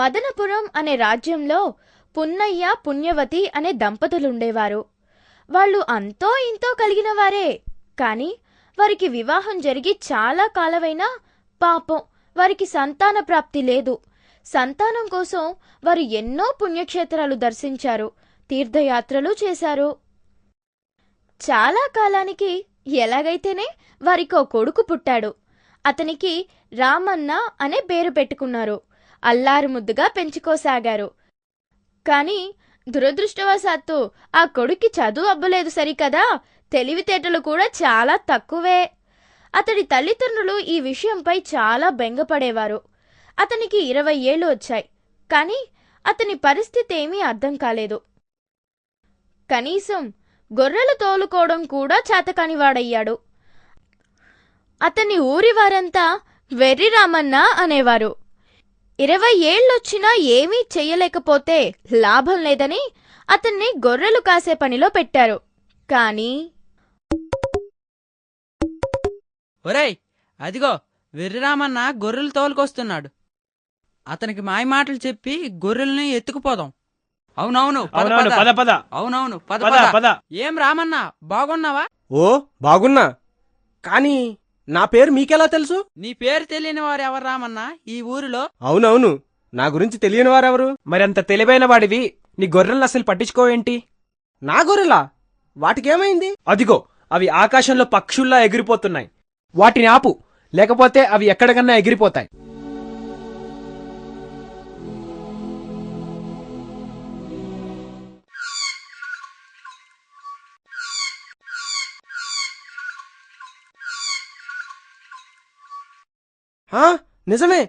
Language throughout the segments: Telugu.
మదనపురం అనే రాజ్యంలో పున్నయ్య పుణ్యవతి అనే దంపతులుండేవారు. వాళ్ళు అంతో ఇంతో కలిగిన వారే. కాని వారికి వివాహం జరిగి చాలా కాలమైనా పాపం వారికి సంతాన ప్రాప్తి లేదు. సంతానం కోసం వారు ఎన్నో పుణ్యక్షేత్రాలు దర్శించారు, తీర్థయాత్రలు చేశారు. చాలా కాలానికి ఎలాగైతేనే వారికో కొడుకు పుట్టాడు. అతనికి రామన్న అనే పేరు పెట్టుకున్నారు. అల్లారు ముద్దుగా పెంచుకోసాగారు. కాని దురదృష్టవశాత్తు ఆ కొడుక్కి చదువు అబ్బలేదు సరికదా, తెలివితేటలు కూడా చాలా తక్కువే. అతడి తల్లిదండ్రులు ఈ విషయంపై చాలా బెంగపడేవారు. అతనికి 20 ఏళ్లు వచ్చాయి. కాని అతని పరిస్థితి ఏమీ అర్థం కాలేదు. కనీసం గొర్రెలు తోలుకోవడం కూడా చేతకానివాడయ్యాడు. అతని ఊరి వారంతా వెర్రి రామన్న అనేవారు. 20 ఏళ్లొచ్చినా ఏమీ చెయ్యలేకపోతే లాభం లేదని అతన్ని గొర్రెలు కాసే పనిలో పెట్టారు. కాని ఒరేయ్, అదిగో వెర్రిరామన్న గొర్రెలు తోలుకొస్తున్నాడు. అతనికి మాయ మాటలు చెప్పి గొర్రెల్ని ఎత్తుకుపోదాం. అవునవును అవునవును పద. ఏం రామన్న, బాగున్నావా? ఓ బాగున్నా. కాని నా పేరు మీకెలా తెలుసు? నీ పేరు తెలియని వారు ఎవరు రామన్నా ఈ ఊరిలో? అవునవును, నా గురించి తెలియని వారెవరు? మరంత తెలివైన వాడివి నీ గొర్రెలను అసలు పట్టించుకోవేంటి? నా గొర్రెలా? వాటికేమైంది? అదిగో అవి ఆకాశంలో పక్షుల్లా ఎగిరిపోతున్నాయి. వాటిని ఆపు, లేకపోతే అవి ఎక్కడికన్నా ఎగిరిపోతాయి. నిజమే.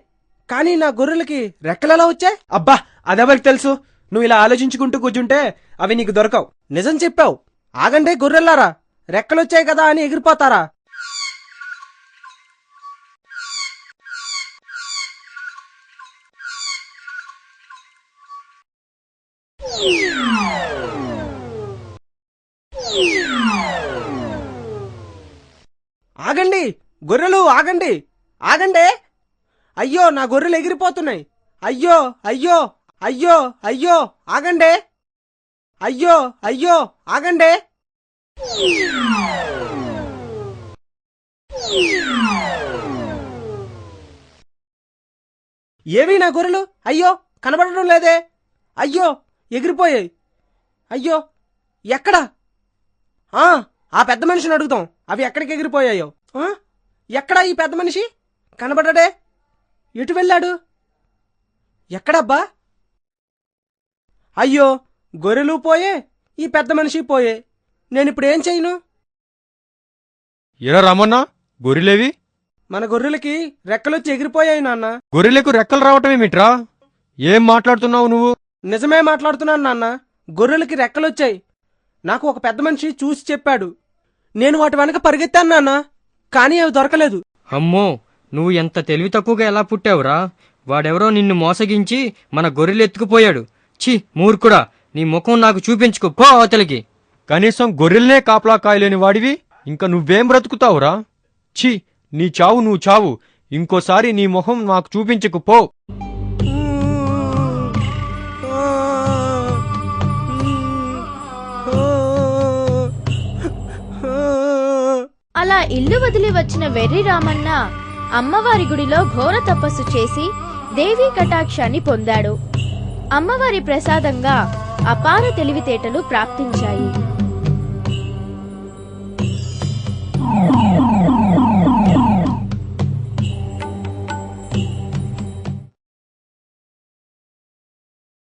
కాని నా గొర్రెలకి రెక్కలెలా వచ్చాయి? అబ్బా, అదెవరికి తెలుసు? నువ్వు ఇలా ఆలోచించుకుంటూ కూర్చుంటే అవి నీకు దొరకవు. నిజం చెప్పావు. ఆగండే గొర్రెల్లారా, రెక్కలొచ్చాయి కదా అని ఎగిరిపోతారా? ఆగండి గొర్రెలు, ఆగండి, ఆగండే. అయ్యో, నా గొర్రెలు ఎగిరిపోతున్నాయి. అయ్యో అయ్యో అయ్యో అయ్యో, ఆగండే. అయ్యో అయ్యో, ఆగండే. ఏవి నా గొర్రెలు? అయ్యో, కనబడటం లేదే. అయ్యో, ఎగిరిపోయాయి. అయ్యో, ఎక్కడా? ఆ పెద్ద మనిషిని అడుగుతాం, అవి ఎక్కడికి ఎగిరిపోయాయో. ఎక్కడా ఈ పెద్ద మనిషి? కనబడడే. ఎటు వెళ్ళాడు? ఎక్కడబ్బా? అయ్యో, గొర్రెలు పోయే, ఈ పెద్ద మనిషి పోయే. నేనిప్పుడేం చెయ్యను? ఎరా రామన్నా, గొర్రెలేవి? మన గొర్రెలకి రెక్కలొచ్చి ఎగిరిపోయాయి నాన్న. గొర్రెలకు రెక్కలు రావటమేమిట్రా? ఏం మాట్లాడుతున్నావు నువ్వు? నిజమే మాట్లాడుతున్నాను నాన్న. గొర్రెలకి రెక్కలొచ్చాయి. నాకు ఒక పెద్ద మనిషి చూసి చెప్పాడు. నేను వాటి వెనక పరిగెత్తాను నాన్న, కానీ అవి దొరకలేదు. అమ్మో, నువ్వు ఎంత తెలివి తక్కువగా ఎలా పుట్టావురా? వాడెవరో నిన్ను మోసగించి మన గొర్రెలు ఎత్తుకుపోయాడు. ఛీ మూర్ఖుడా, నీ ముఖం నాకు చూపించుకో, పో అవతలికి. కనీసం గొర్రెల్నే కాపలా కాయలేని వాడివి ఇంకా నువ్వేం బ్రతుకుతావురా? ఛీ, నీ చావు నువ్వు చావు. ఇంకోసారి నీ ముఖం నాకు చూపించకు, పో. అలా ఇల్లు వదిలి వచ్చిన వెర్రి రామన్న అమ్మవారి గుడిలో ఘోర తపస్సు చేసి దేవీ కటాక్షాన్ని పొందాడు. అమ్మవారి ప్రసాదంగా అపార తెలివితేటలు ప్రాప్తించాయి.